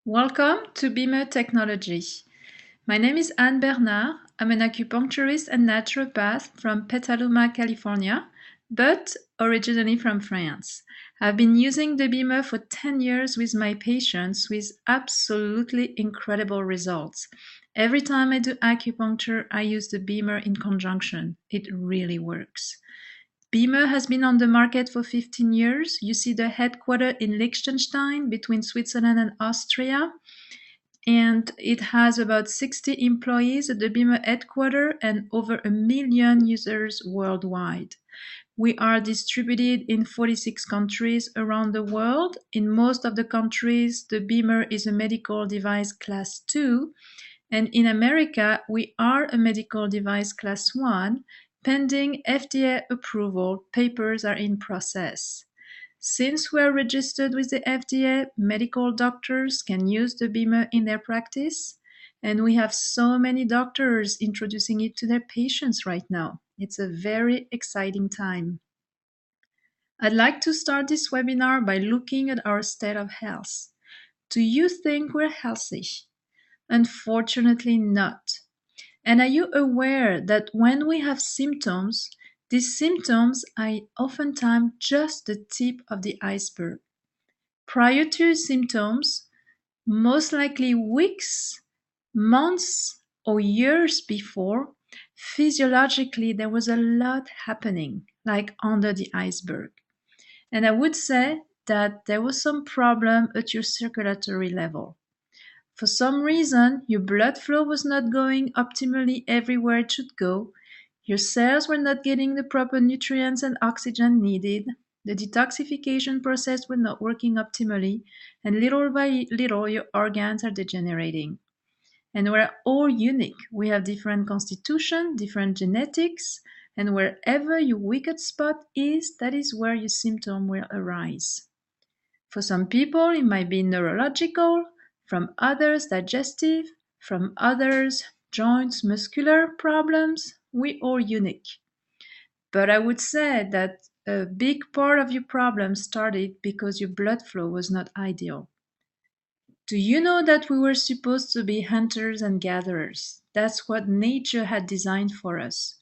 Welcome to Beamer Technology. My name is Anne Bernard. I'm an acupuncturist and naturopath from Petaluma, California, but originally from France. I've been using the Beamer for 10 years with my patients with absolutely incredible results. Every time I do acupuncture, I use the Beamer in conjunction. It really works. Beamer has been on the market for 15 years. You see the headquarters in Liechtenstein between Switzerland and Austria. And it has about 60 employees at the Beamer headquarters and over 1 million users worldwide. We are distributed in 46 countries around the world. In most of the countries, the Beamer is a medical device class 2. And in America, we are a medical device class 1. Pending FDA approval, papers are in process. Since we're registered with the FDA, medical doctors can use the Beamer in their practice, and we have so many doctors introducing it to their patients right now. It's a very exciting time. I'd like to start this webinar by looking at our state of health. Do you think we're healthy? Unfortunately not. And are you aware that when we have symptoms, these symptoms are oftentimes just the tip of the iceberg? Prior to symptoms, most likely weeks, months, or years before, physiologically there was a lot happening, like under the iceberg. And I would say that there was some problem at your circulatory level. For some reason, your blood flow was not going optimally everywhere it should go. Your cells were not getting the proper nutrients and oxygen needed. The detoxification process was not working optimally, and little by little, your organs are degenerating. And we're all unique. We have different constitution, different genetics, and wherever your weakest spot is, that is where your symptom will arise. For some people, it might be neurological, from others, digestive, from others, joints, muscular problems. We all unique. But I would say that a big part of your problem started because your blood flow was not ideal. Do you know that we were supposed to be hunters and gatherers? That's what nature had designed for us.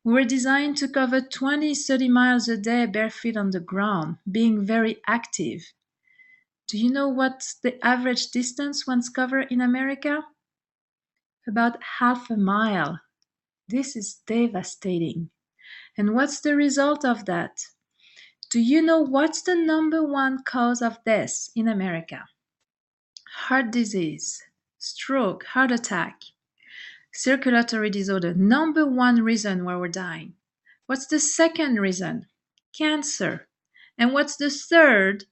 We were designed to cover 20, 30 miles a day barefoot on the ground, being very active. Do you know what's the average distance one's covered in America? About half a mile. This is devastating. And what's the result of that? Do you know what's the number one cause of death in America? Heart disease, stroke, heart attack, circulatory disorder, number one reason why we're dying. What's the second reason? Cancer. And what's the third?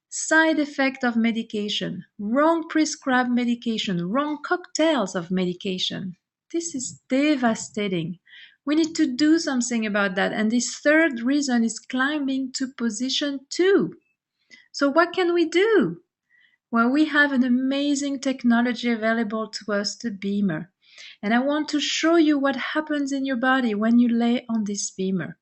Side effect of medication, wrong prescribed medication, wrong cocktails of medication. This is devastating. We need to do something about that. And this third reason is climbing to position 2. So what can we do? Well, we have an amazing technology available to us, the Beamer. And I want to show you what happens in your body when you lay on this Beamer.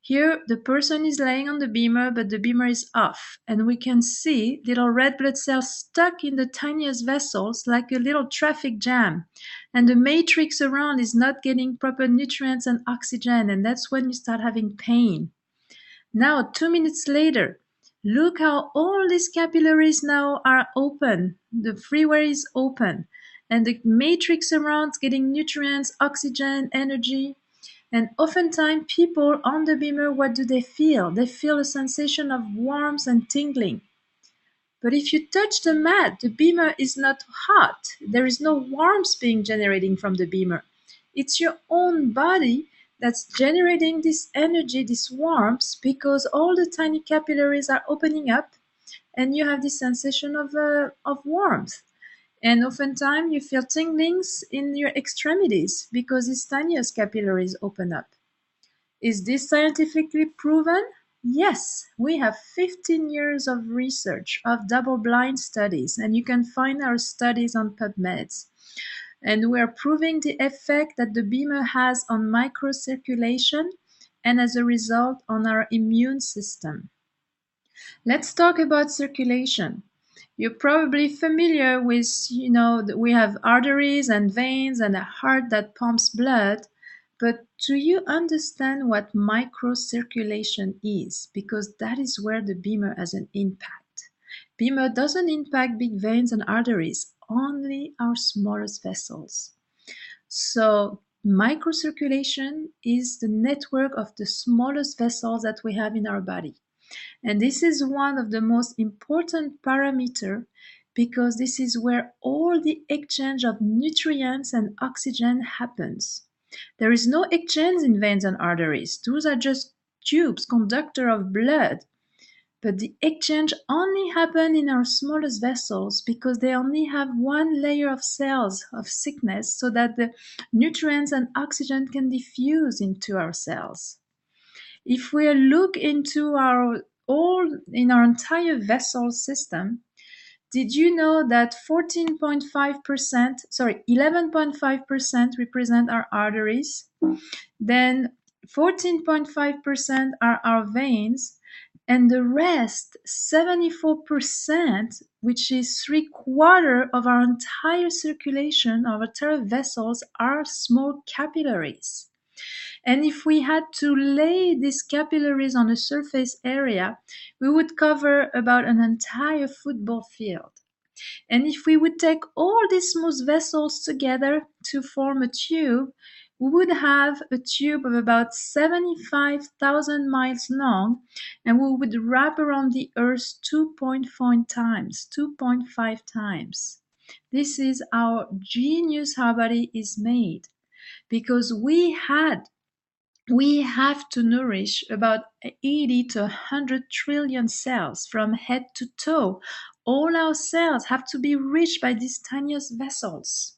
Here, the person is laying on the Beamer, but the Beamer is off, and we can see little red blood cells stuck in the tiniest vessels like a little traffic jam. And the matrix around is not getting proper nutrients and oxygen, and that's when you start having pain. Now, 2 minutes later, look how all these capillaries now are open. The freeway is open, and the matrix around is getting nutrients, oxygen, energy. And oftentimes people on the Beamer, what do they feel? They feel a sensation of warmth and tingling. But if you touch the mat, the Beamer is not hot. There is no warmth being generating from the Beamer. It's your own body that's generating this energy, this warmth, because all the tiny capillaries are opening up and you have this sensation of warmth. And oftentimes you feel tinglings in your extremities because these tiniest capillaries open up. Is this scientifically proven? Yes, we have 15 years of research, of double-blind studies, and you can find our studies on PubMed. And we are proving the effect that the Beamer has on microcirculation and as a result on our immune system. Let's talk about circulation. You're probably familiar with, we have arteries and veins and a heart that pumps blood. But do you understand what microcirculation is? Because that is where the Beamer has an impact. Beamer doesn't impact big veins and arteries, only our smallest vessels. So microcirculation is the network of the smallest vessels that we have in our body. And this is one of the most important parameters because this is where all the exchange of nutrients and oxygen happens. There is no exchange in veins and arteries. Those are just tubes, conductor of blood. But the exchange only happens in our smallest vessels because they only have one layer of cells of thickness so that the nutrients and oxygen can diffuse into our cells. If we look into our entire vessel system, did you know that 11.5% represent our arteries? Then 14.5% are our veins, and the rest, 74%, which is 3/4 of our entire circulation, of our entire vessels, are small capillaries. And if we had to lay these capillaries on a surface area, we would cover about an entire football field. And if we would take all these smooth vessels together to form a tube, we would have a tube of about 75,000 miles long, and we would wrap around the Earth 2.5 times. This is how genius our body is made, because we have to nourish about 80 to 100 trillion cells from head to toe. All our cells have to be reached by these tiniest vessels.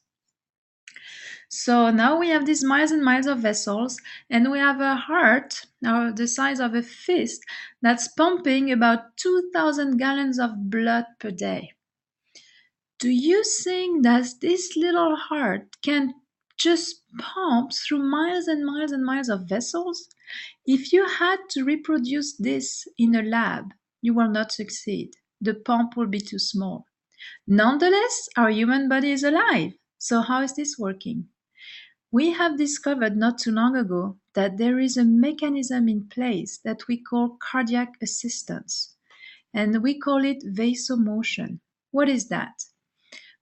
So now we have these miles and miles of vessels, and we have a heart, the size of a fist, that's pumping about 2,000 gallons of blood per day. Do you think that this little heart can just pump through miles and miles and miles of vessels? If you had to reproduce this in a lab, you will not succeed. The pump will be too small. Nonetheless, our human body is alive. So how is this working? We have discovered not too long ago that there is a mechanism in place that we call cardiac assistance, and we call it vasomotion. What is that?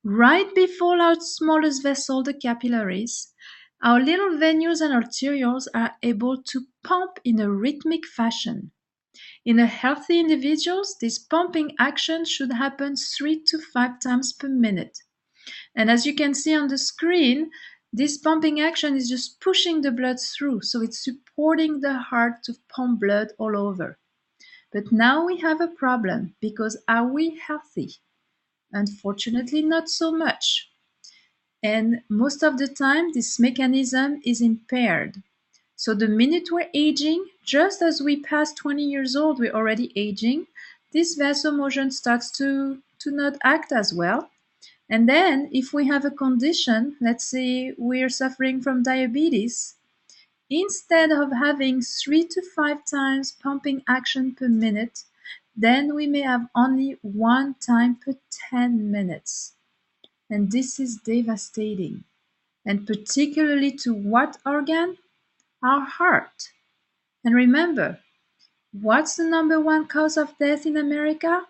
Right before our smallest vessel, the capillaries, our little venules and arterioles are able to pump in a rhythmic fashion. In a healthy individual, this pumping action should happen 3 to 5 times per minute. And as you can see on the screen, this pumping action is just pushing the blood through, so it's supporting the heart to pump blood all over. But now we have a problem, because are we healthy? Unfortunately, not so much. And most of the time, this mechanism is impaired. So the minute we're aging, just as we pass 20 years old, we're already aging, this vasomotion starts to not act as well. And then if we have a condition, let's say we're suffering from diabetes, instead of having 3 to 5 times pumping action per minute, then we may have only 1 time per 10 minutes. And this is devastating. And particularly to what organ? Our heart. And remember, what's the number one cause of death in America?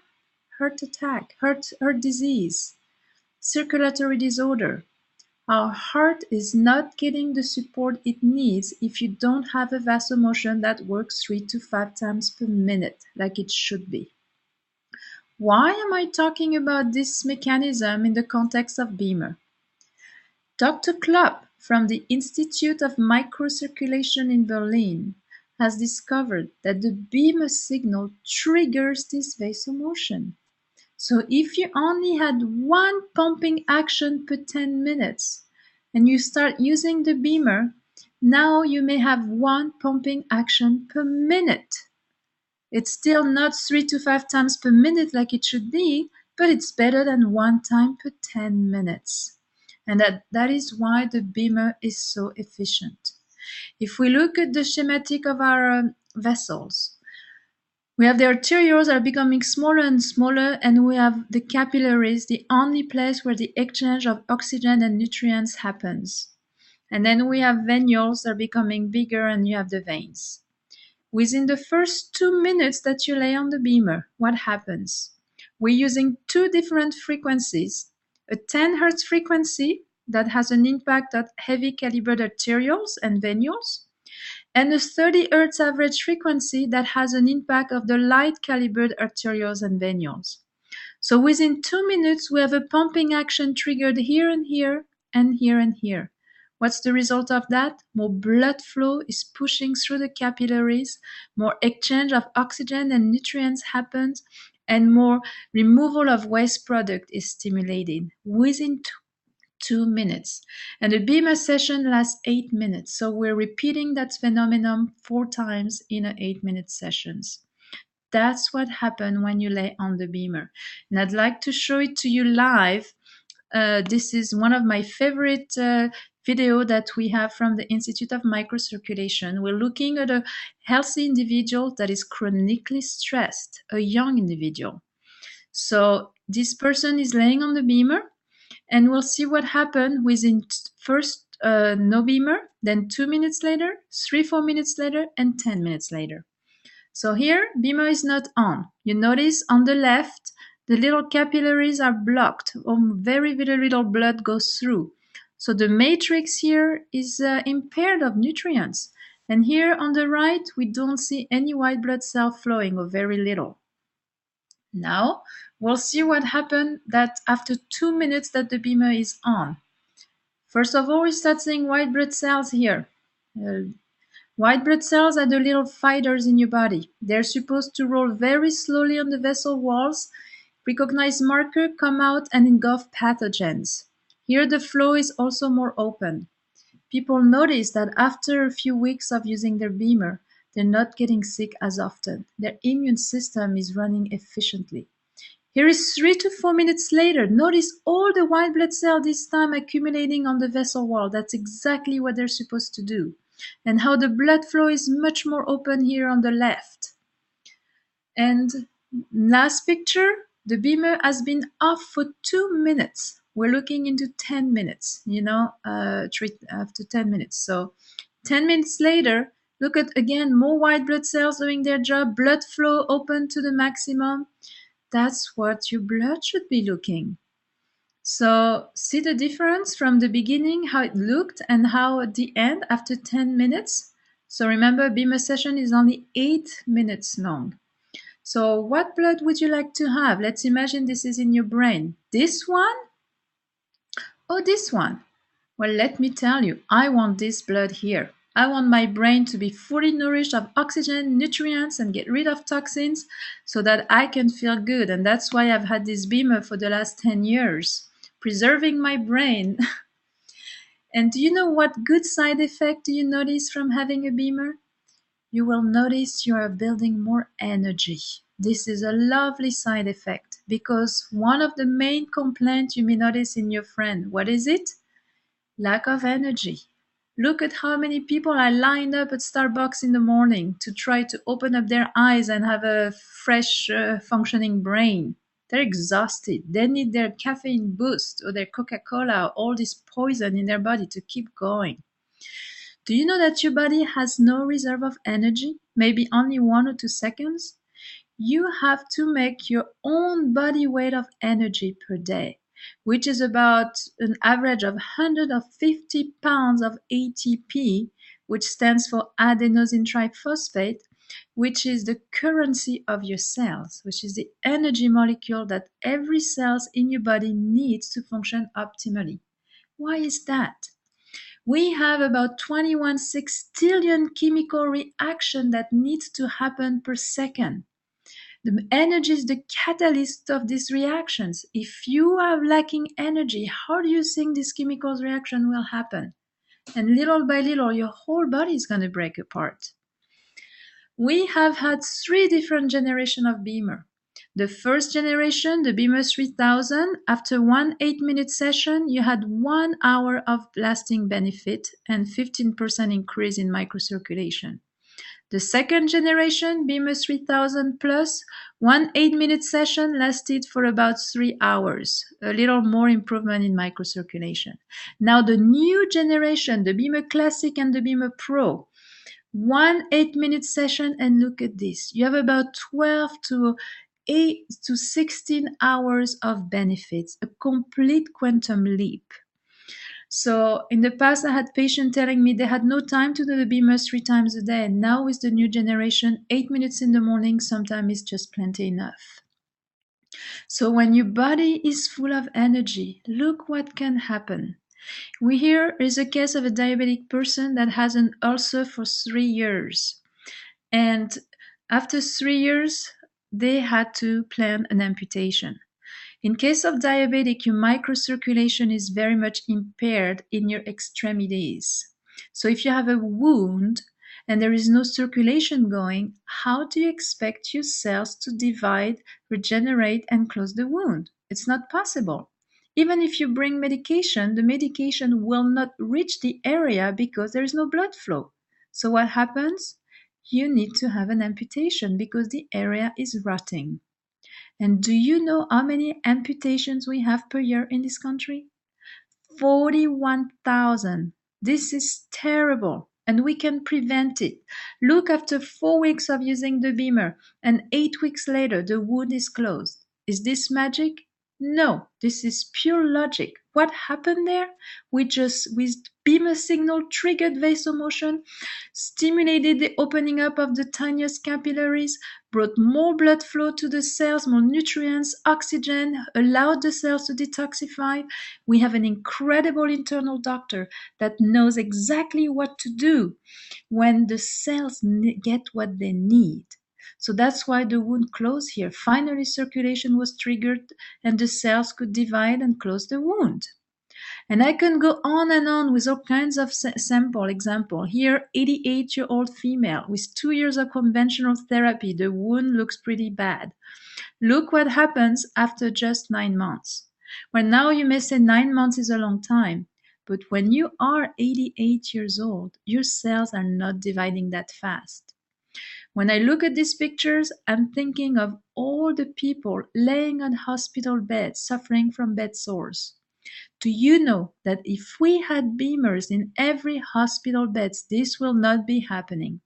Heart attack, heart disease, circulatory disorder. Our heart is not getting the support it needs if you don't have a vasomotion that works 3 to 5 times per minute, like it should be. Why am I talking about this mechanism in the context of Beamer? Dr. Klopp from the Institute of Microcirculation in Berlin has discovered that the Beamer signal triggers this vasomotion. So if you only had 1 pumping action per 10 minutes and you start using the Beamer, now you may have 1 pumping action per minute. It's still not 3 to 5 times per minute like it should be, but it's better than 1 time per 10 minutes. And that is why the Beamer is so efficient. If we look at the schematic of our vessels, We have the arterioles are becoming smaller and smaller, and we have the capillaries, the only place where the exchange of oxygen and nutrients happens. And then we have venules that are becoming bigger, and you have the veins. Within the first 2 minutes that you lay on the beamer, what happens? We're using two different frequencies. A 10 Hertz frequency that has an impact on heavy calibered arterioles and venules, and a 30 Hz average frequency that has an impact of the light calibered arterioles and venules. So within 2 minutes, we have a pumping action triggered here and here and here and here. What's the result of that? More blood flow is pushing through the capillaries, more exchange of oxygen and nutrients happens, and more removal of waste product is stimulated within 2 minutes. And the beamer session lasts 8 minutes. So we're repeating that phenomenon 4 times in an 8-minute sessions. That's what happens when you lay on the beamer. And I'd like to show it to you live. This is one of my favorite video that we have from the Institute of Microcirculation. We're looking at a healthy individual that is chronically stressed, a young individual. So this person is laying on the beamer, and we'll see what happened within first no beamer, then 2 minutes later, 3-4 minutes later, and 10 minutes later. So here, beamer is not on. You notice on the left, the little capillaries are blocked, very, very little blood goes through. So the matrix here is impaired of nutrients. And here on the right, we don't see any white blood cell flowing, or very little. Now, we'll see what happened that after 2 minutes that the beamer is on. First of all, we start seeing white blood cells here. White blood cells are the little fighters in your body. They're supposed to roll very slowly on the vessel walls, recognize marker, come out, and engulf pathogens. Here the flow is also more open. People notice that after a few weeks of using their beamer, they're not getting sick as often. Their immune system is running efficiently. Here is 3 to 4 minutes later. Notice all the white blood cells this time accumulating on the vessel wall. That's exactly what they're supposed to do. And how the blood flow is much more open here on the left. And last picture, the beamer has been off for 2 minutes. We're looking into 10 minutes, after 10 minutes. So 10 minutes later, look at again more white blood cells doing their job, blood flow open to the maximum. That's what your blood should be looking. So see the difference from the beginning, how it looked, and how at the end after 10 minutes. So remember, beamer session is only 8 minutes long. So what blood would you like to have? Let's imagine this is in your brain. This one or this one? Well, let me tell you, I want this blood here. I want my brain to be fully nourished of oxygen, nutrients, and get rid of toxins so that I can feel good. And that's why I've had this beamer for the last 10 years, preserving my brain. And do you know what good side effect do you notice from having a beamer? You will notice you are building more energy. This is a lovely side effect because one of the main complaints you may notice in your friend, what is it? Lack of energy. Look at how many people are lined up at Starbucks in the morning to try to open up their eyes and have a fresh functioning brain. They're exhausted. They need their caffeine boost or their Coca-Cola, or all this poison in their body to keep going. Do you know that your body has no reserve of energy? Maybe only 1 or 2 seconds? You have to make your own body weight of energy per day, which is about an average of 150 pounds of ATP, which stands for adenosine triphosphate, which is the currency of your cells, which is the energy molecule that every cell in your body needs to function optimally. Why is that? We have about 21 sextillion chemical reactions that needs to happen per second. The energy is the catalyst of these reactions. If you are lacking energy, how do you think this chemical reaction will happen? And little by little, your whole body is going to break apart. We have had 3 different generations of beamer. The first generation, the Beamer 3000, after one 8-minute session, you had 1 hour of lasting benefit and 15% increase in microcirculation. The second generation, Beamer 3000 Plus, one 8-minute session lasted for about 3 hours, a little more improvement in microcirculation. Now the new generation, the Beamer Classic and the Beamer Pro, one 8-minute session, and look at this. You have about 12 to 8 to 16 hours of benefits, a complete quantum leap. So in the past, I had patients telling me they had no time to do the beamers 3 times a day. And now with the new generation, 8 minutes in the morning sometimes is just plenty enough. So when your body is full of energy, look what can happen. Here is a case of a diabetic person that has an ulcer for 3 years. And after 3 years, they had to plan an amputation. In case of diabetic, your microcirculation is very much impaired in your extremities. So if you have a wound and there is no circulation going, how do you expect your cells to divide, regenerate, and close the wound? It's not possible. Even if you bring medication, the medication will not reach the area because there is no blood flow. So what happens? You need to have an amputation because the area is rotting. And do you know how many amputations we have per year in this country? 41,000. This is terrible, and we can prevent it. Look, after 4 weeks of using the beamer, and 8 weeks later, the wound is closed. Is this magic? No, this is pure logic. What happened there? With beamer signal triggered vasomotion, stimulated the opening up of the tiniest capillaries, brought more blood flow to the cells, more nutrients, oxygen, allowed the cells to detoxify. We have an incredible internal doctor that knows exactly what to do when the cells get what they need. So that's why the wound closed here. Finally, circulation was triggered and the cells could divide and close the wound. And I can go on and on with all kinds of sample example. Here, 88-year-old female with 2 years of conventional therapy. The wound looks pretty bad. Look what happens after just 9 months. Well, now you may say 9 months is a long time, but when you are 88 years old, your cells are not dividing that fast. When I look at these pictures, I'm thinking of all the people laying on hospital beds suffering from bed sores. Do you know that if we had beamers in every hospital bed, this will not be happening?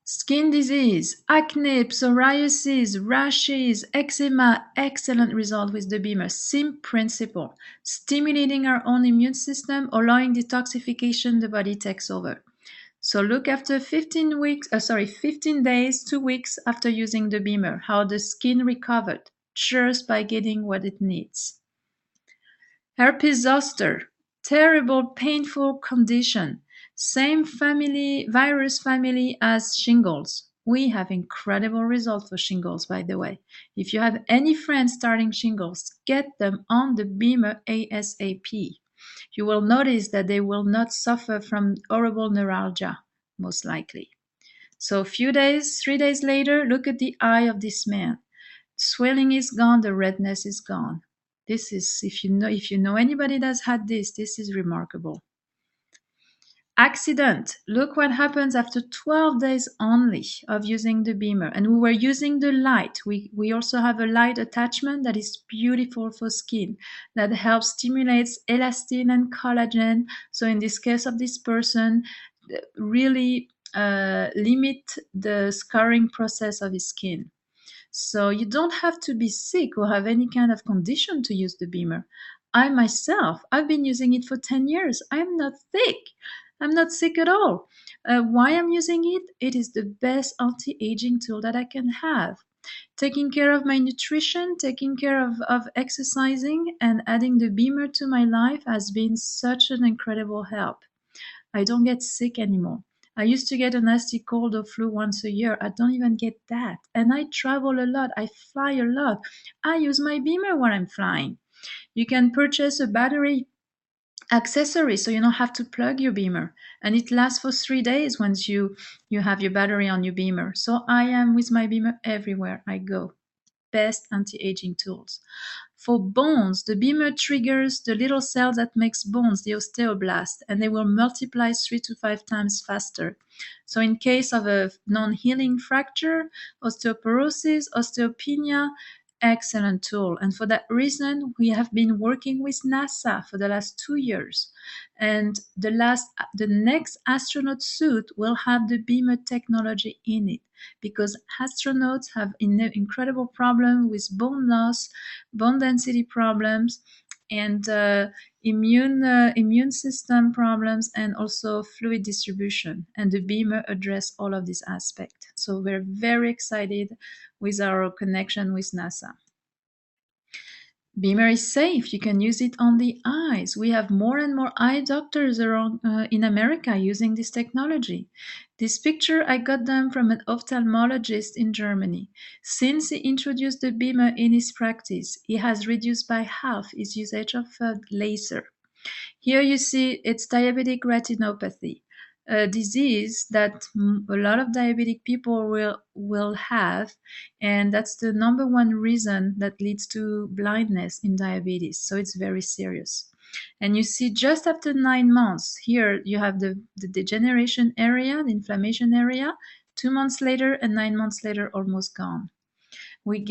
Skin disease, acne, psoriasis, rashes, eczema, excellent result with the beamer. Same principle, stimulating our own immune system, allowing detoxification, the body takes over. So look, after 15 days, 2 weeks after using the beamer, how the skin recovered just by getting what it needs. Herpes zoster, terrible, painful condition. Same virus family as shingles. We have incredible results for shingles, by the way. If you have any friends starting shingles, get them on the beamer ASAP. You will notice that they will not suffer from horrible neuralgia, most likely. So 3 days later, look at the eye of this man. Swelling is gone, the redness is gone. This is, if you know anybody that's had this is remarkable. Accident. Look what happens after 12 days only of using the beamer. And we were using the light. We also have a light attachment that is beautiful for skin, that helps stimulates elastin and collagen. So in this case of this person, really limit the scarring process of his skin. So you don't have to be sick or have any kind of condition to use the beamer. I myself, I've been using it for 10 years. I'm not sick. I'm not sick at all. Why I'm using it? It is the best anti-aging tool that I can have. Taking care of my nutrition, taking care of exercising, and adding the beamer to my life has been such an incredible help. I don't get sick anymore. I used to get a nasty cold or flu once a year. I don't even get that. And I travel a lot. I fly a lot. I use my beamer when I'm flying. You can purchase a battery accessory so you don't have to plug your beamer. And it lasts for 3 days once you have your battery on your beamer. So I am with my beamer everywhere I go. best anti-aging tools. For bones, the Beamer triggers the little cell that makes bones, the osteoblast, and they will multiply 3 to 5 times faster. So in case of a non-healing fracture, osteoporosis, osteopenia, excellent tool. And for that reason, we have been working with NASA for the last 2 years. And the next astronaut suit will have the Beamer technology in it because astronauts have incredible problem with bone loss, bone density problems, and immune system problems, and also fluid distribution. And the Beamer address all of these aspects. So we're very excited with our connection with NASA. Beamer is safe. You can use it on the eyes. We have more and more eye doctors around in America using this technology. This picture, I got them from an ophthalmologist in Germany. Since he introduced the Beamer in his practice, he has reduced by half his usage of laser. Here you see it's diabetic retinopathy, a disease that a lot of diabetic people will have, and that's the number one reason that leads to blindness in diabetes. So it's very serious. And you see just after 9 months, here you have the degeneration area, the inflammation area, 2 months later and 9 months later, almost gone. We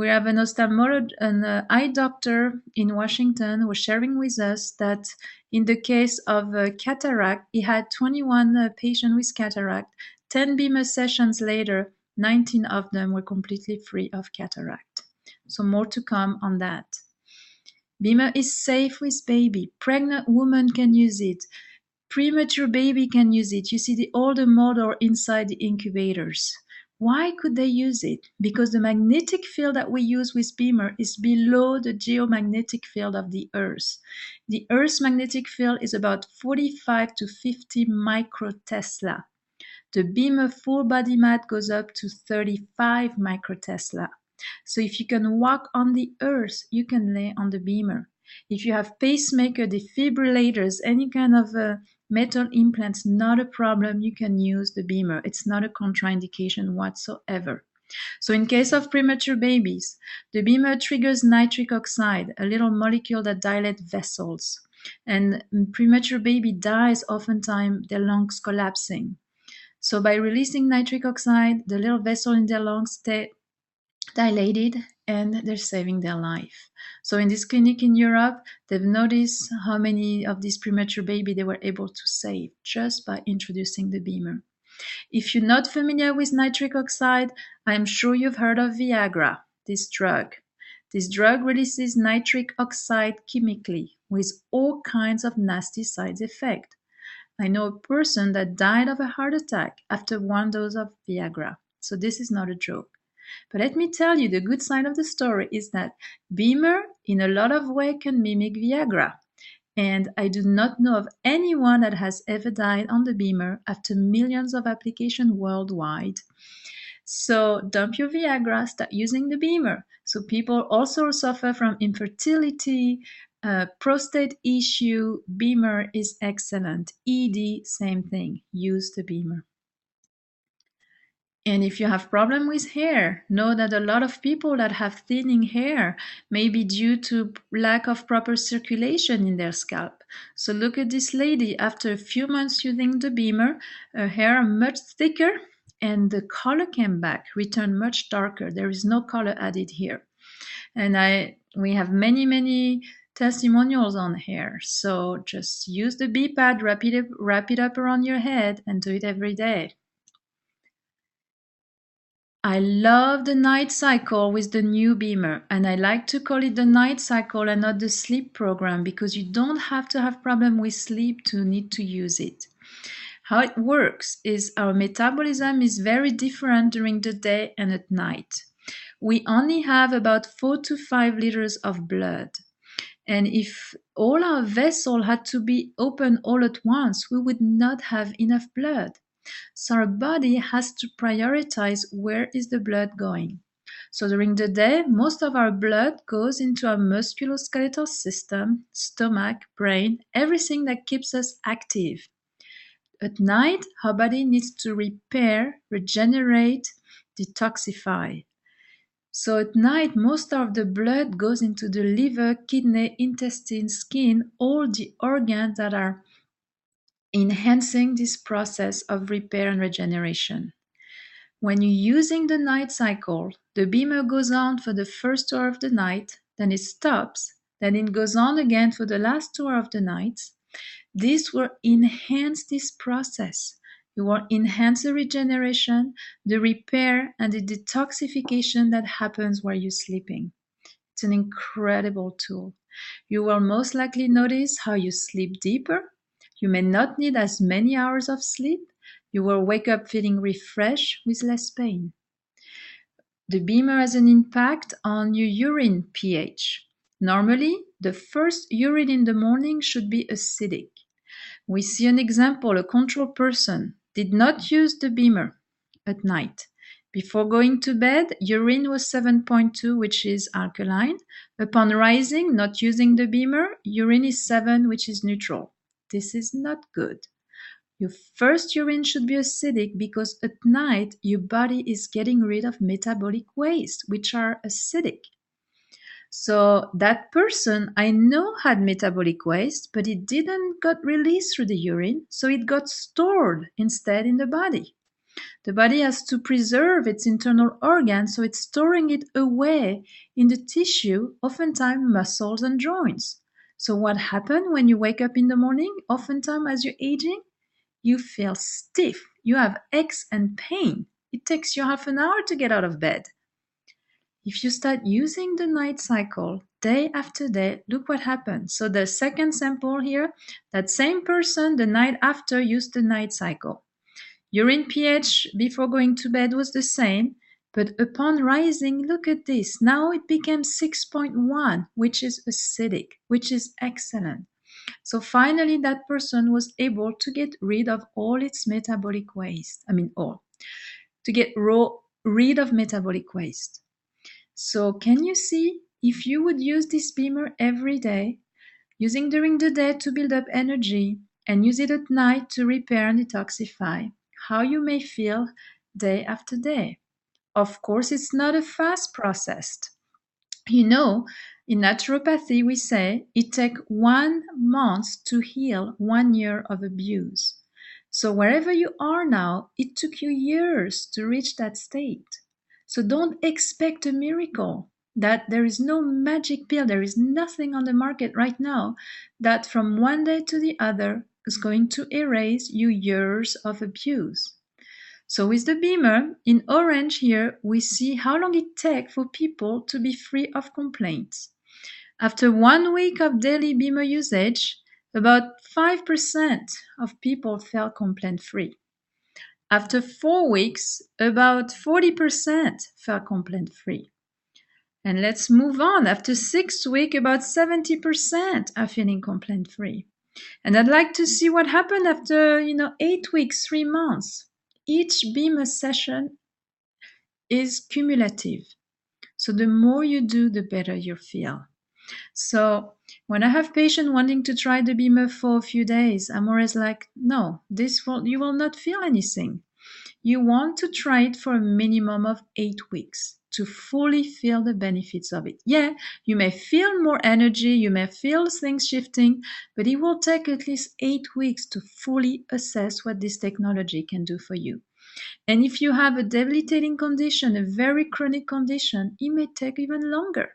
have an an eye doctor in Washington was sharing with us that in the case of cataract, he had 21 patients with cataract. 10 Beamer sessions later, 19 of them were completely free of cataract. So more to come on that. Beamer is safe with baby. Pregnant woman can use it. Premature baby can use it. You see the older motor inside the incubators. Why could they use it? Because the magnetic field that we use with Beamer is below the geomagnetic field of the Earth. The Earth's magnetic field is about 45 to 50 microtesla. The Beamer full body mat goes up to 35 microtesla. So if you can walk on the Earth, you can lay on the Beamer. If you have pacemaker, defibrillators, any kind of metal implants, not a problem. You can use the Beamer. It's not a contraindication whatsoever. So in case of premature babies, the Beamer triggers nitric oxide, a little molecule that dilates vessels. And premature baby dies oftentimes their lungs collapsing. So by releasing nitric oxide, the little vessel in their lungs stay dilated and they're saving their life. So in this clinic in Europe, they've noticed how many of these premature babies they were able to save just by introducing the Beamer. If you're not familiar with nitric oxide, I'm sure you've heard of Viagra, this drug. This drug releases nitric oxide chemically with all kinds of nasty side effects. I know a person that died of a heart attack after one dose of Viagra. So this is not a joke. But let me tell you, the good side of the story is that Beamer, in a lot of ways, can mimic Viagra. And I do not know of anyone that has ever died on the Beamer after millions of applications worldwide. So dump your Viagra, start using the Beamer. So people also suffer from infertility, prostate issue. Beamer is excellent. ED, same thing. Use the Beamer. And if you have problem with hair, know that a lot of people that have thinning hair may be due to lack of proper circulation in their scalp. So look at this lady. After a few months using the Beamer, her hair much thicker and the color came back, returned much darker. There is no color added here. And we have many testimonials on hair. So just use the bee pad, wrap it up around your head and do it every day. I love the night cycle with the new Beamer, and I like to call it the night cycle and not the sleep program because you don't have to have problem with sleep to need to use it. How it works is our metabolism is very different during the day and at night. We only have about 4 to 5 liters of blood. And if all our vessels had to be open all at once, we would not have enough blood. So our body has to prioritize where is the blood going. So during the day, most of our blood goes into our musculoskeletal system, stomach, brain, everything that keeps us active. At night, our body needs to repair, regenerate, detoxify. So at night, most of the blood goes into the liver, kidney, intestine, skin, all the organs that are enhancing this process of repair and regeneration. When you're using the night cycle, the beamer goes on for the first hour of the night, then it stops, then it goes on again for the last hour of the night. This will enhance this process. It will enhance the regeneration, the repair, and the detoxification that happens while you're sleeping. It's an incredible tool. You will most likely notice how you sleep deeper. You may not need as many hours of sleep. You will wake up feeling refreshed with less pain. The beamer has an impact on your urine pH. Normally, the first urine in the morning should be acidic. We see an example, a control person did not use the beamer at night. Before going to bed, urine was 7.2, which is alkaline. Upon rising, not using the beamer, urine is 7, which is neutral. This is not good. Your first urine should be acidic because at night your body is getting rid of metabolic waste, which are acidic. So that person I know had metabolic waste, but it didn't got released through the urine, so it got stored instead in the body. The body has to preserve its internal organs, so it's storing it away in the tissue, oftentimes muscles and joints. So what happens when you wake up in the morning? Oftentimes as you're aging, you feel stiff, you have aches and pain. It takes you half an hour to get out of bed. If you start using the night cycle day after day, look what happens. So the second sample here, that same person the night after used the night cycle. Urine pH before going to bed was the same, but upon rising, look at this. Now it became 6.1, which is acidic, which is excellent. So finally, that person was able to get rid of all its metabolic waste. To get rid of metabolic waste. So can you see, if you would use this beamer every day, using during the day to build up energy and use it at night to repair and detoxify, how you may feel day after day? Of course, it's not a fast process. In naturopathy, we say it takes 1 month to heal 1 year of abuse. So wherever you are now, it took you years to reach that state. So don't expect a miracle, that there is no magic pill, there is nothing on the market right now that from one day to the other is going to erase your years of abuse. So with the beamer, in orange here, we see how long it takes for people to be free of complaints. After 1 week of daily beamer usage, about 5% of people felt complaint-free. After 4 weeks, about 40% felt complaint-free. And let's move on. After 6 weeks, about 70% are feeling complaint-free. And I'd like to see what happened after, 8 weeks, 3 months. Each beamer session is cumulative. So the more you do, the better you feel. So when I have patients wanting to try the beamer for a few days, I'm always like, no, you will not feel anything. You want to try it for a minimum of 8 weeks to fully feel the benefits of it. Yeah, you may feel more energy, you may feel things shifting, but it will take at least 8 weeks to fully assess what this technology can do for you. And if you have a debilitating condition, a very chronic condition, it may take even longer.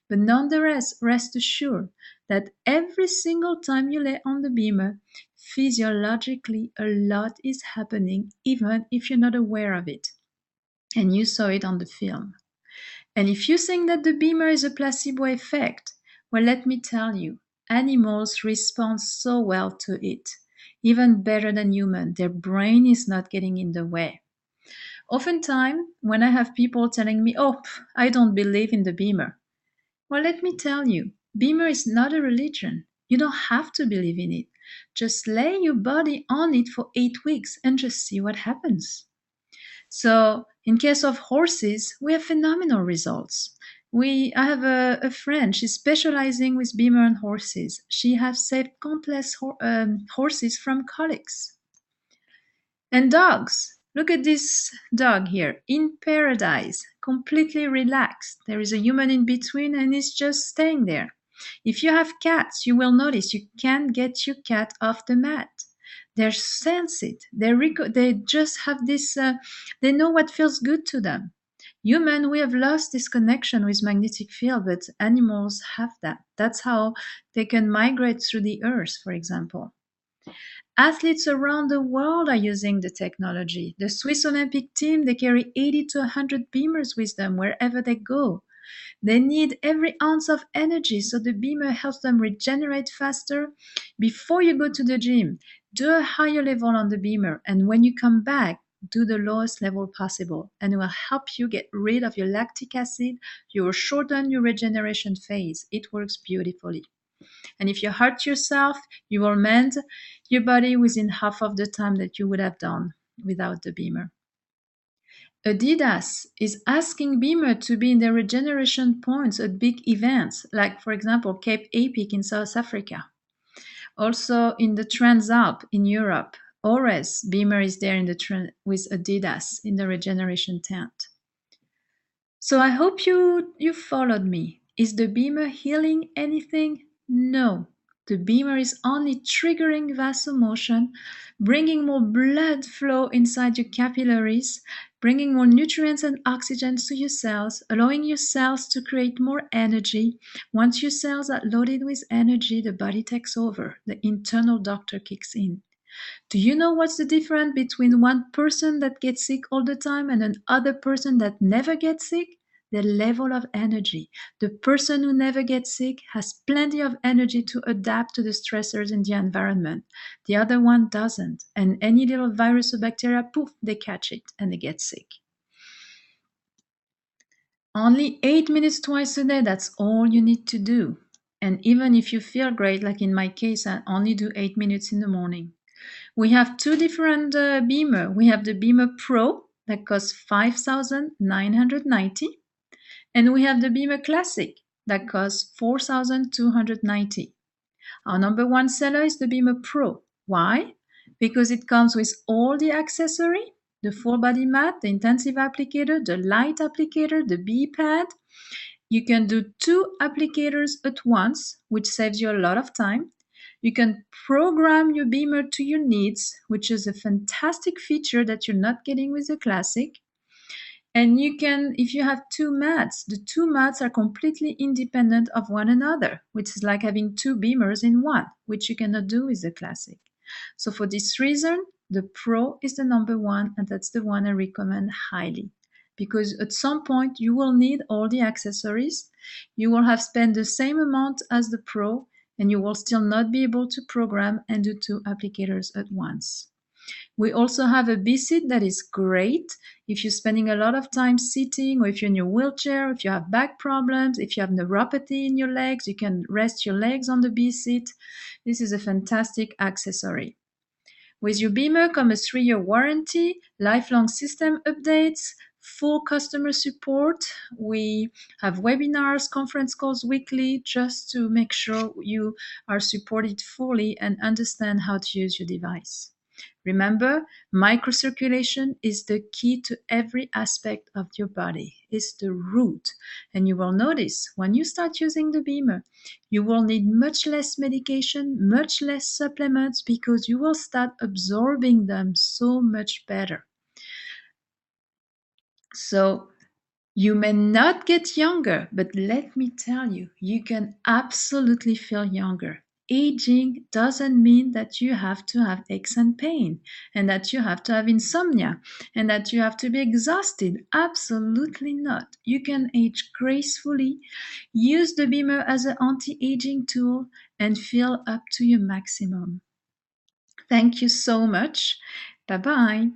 But nonetheless, rest assured that every single time you lay on the beamer, physiologically a lot is happening, even if you're not aware of it. And you saw it on the film. And if you think that the beamer is a placebo effect, well, let me tell you, animals respond so well to it, even better than humans. Their brain is not getting in the way. Oftentimes, when I have people telling me, oh, I don't believe in the beamer, well, let me tell you, beamer is not a religion. You don't have to believe in it. Just lay your body on it for 8 weeks and just see what happens. So in case of horses, we have phenomenal results. I have a friend, she's specializing with beamer and horses. She has saved countless horses from colics. And dogs. Look at this dog here, in paradise, completely relaxed. There is a human in between and it's just staying there. If you have cats, you will notice you can't get your cat off the mat. They sense it. They just have this, they know what feels good to them. Human, we have lost this connection with magnetic field, but animals have that. That's how they can migrate through the earth, for example. Athletes around the world are using the technology. The Swiss Olympic team, they carry 80 to 100 beamers with them wherever they go. They need every ounce of energy, so the beamer helps them regenerate faster. Before you go to the gym, do a higher level on the beamer, and when you come back, do the lowest level possible, and it will help you get rid of your lactic acid. You will shorten your regeneration phase. It works beautifully. And if you hurt yourself, you will mend your body within half of the time that you would have done without the beamer. Adidas is asking Beamer to be in the regeneration points at big events, like, for example, Cape Epic in South Africa. Also in the Transalp in Europe, Ores, Beamer is there in with Adidas in the regeneration tent. So I hope you followed me. Is the Beamer healing anything? No. The beamer is only triggering vasomotion, bringing more blood flow inside your capillaries, bringing more nutrients and oxygen to your cells, allowing your cells to create more energy. Once your cells are loaded with energy, the body takes over. The internal doctor kicks in. Do you know what's the difference between one person that gets sick all the time and another person that never gets sick? The level of energy. The person who never gets sick has plenty of energy to adapt to the stressors in the environment. The other one doesn't. And any little virus or bacteria, poof, they catch it and they get sick. Only 8 minutes twice a day, that's all you need to do. And even if you feel great, like in my case, I only do 8 minutes in the morning. We have two different Beamer. We have the Beamer Pro that costs $5,990, and we have the Beamer Classic that costs $4,290. Our number one seller is the Beamer Pro. Why? Because it comes with all the accessory, the full body mat, the intensive applicator, the light applicator, the bee pad. You can do 2 applicators at once, which saves you a lot of time. You can program your beamer to your needs, which is a fantastic feature that you're not getting with the Classic. And you can, if you have 2 mats, the 2 mats are completely independent of one another, which is like having 2 beamers in one, which you cannot do with the Classic. So for this reason, the Pro is the number one, and that's the one I recommend highly. Because at some point you will need all the accessories. You will have spent the same amount as the Pro, and you will still not be able to program and do 2 applicators at once. We also have a bee seat that is great if you're spending a lot of time sitting, or if you're in your wheelchair, if you have back problems, if you have neuropathy in your legs, you can rest your legs on the bee seat. This is a fantastic accessory. With your beamer comes a 3-year warranty, lifelong system updates, full customer support. We have webinars, conference calls weekly, just to make sure you are supported fully and understand how to use your device. Remember, microcirculation is the key to every aspect of your body. It's the root. And you will notice when you start using the beamer, you will need much less medication, much less supplements, because you will start absorbing them so much better. So you may not get younger, but let me tell you, you can absolutely feel younger. Aging doesn't mean that you have to have aches and pain, and that you have to have insomnia, and that you have to be exhausted. Absolutely not. You can age gracefully, use the beamer as an anti-aging tool, and feel up to your maximum. Thank you so much. Bye-bye.